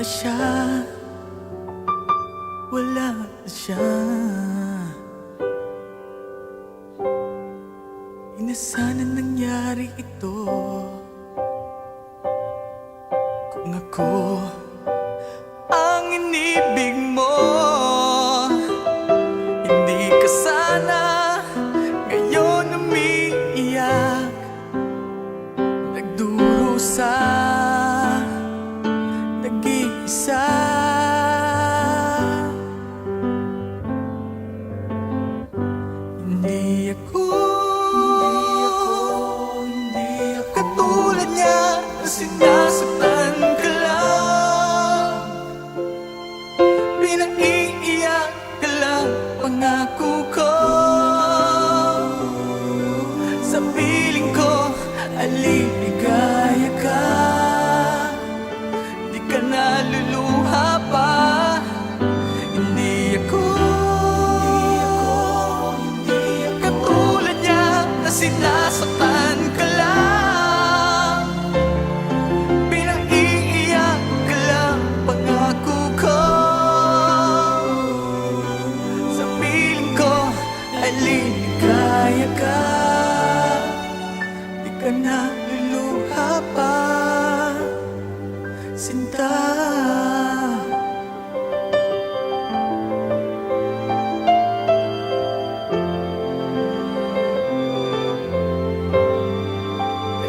siya, wala na siya. Di na sana nangyari ito kung ako ang inibig mo. Hindi ka sana ngayon umiiyak, nagdurusa, nag-iisa. Hindi ako katulad niya na sinasaktan ka lang, pinaiiyak ka lang. Pangako ko sa piling ko ay liligaya ka, di ka naluluha pa. Hindi ako katulad niya na sinasaktan ka lang, pinaiiyak ka lang. Pangako ko sa piling ko ay liligaya ka, di ka naluluha pa, sinta.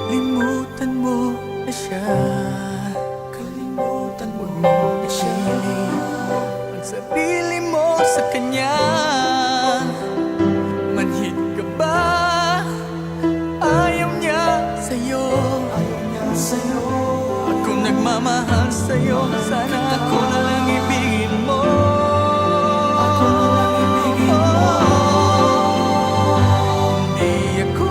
Kalimutan mo na siya, kalimutan mo na siya. Ang sarili mo sa kanya, manhid ka ba? Ayaw niya sa'yo, ako nagmamahal sa'yo. Sana ako na lang ibigin mo. Hindi ako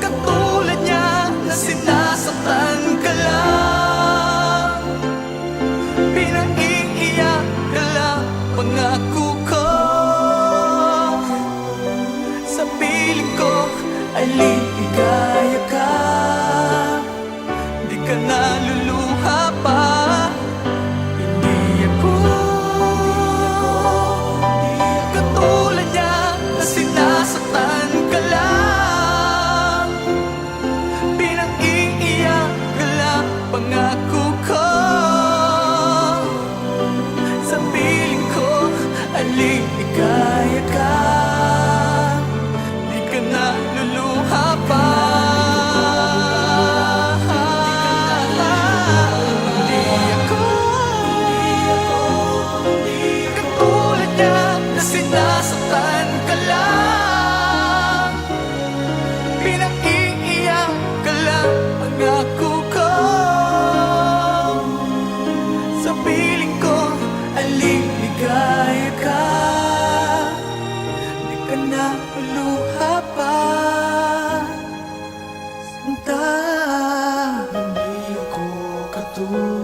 katulad niya na sinasaktan ka lang, pinaiiyak ka lang. Pangako ko sa piling ko ay liligaya ka, di ka naluluha pa. Hindi ako katulad niya na sinasaktan ka lang, pinaiiyak ka lang. Pangako ko sa piling ko ay liligaya ka, di ka naluluha pa. Hindi ako katulad niya na sinasaktan ka lang, pinaiiyak ka lang. Pangako ko sa piling ko ay liligaya ka, di ka naluluha pa, sinta. Hindi ako katulad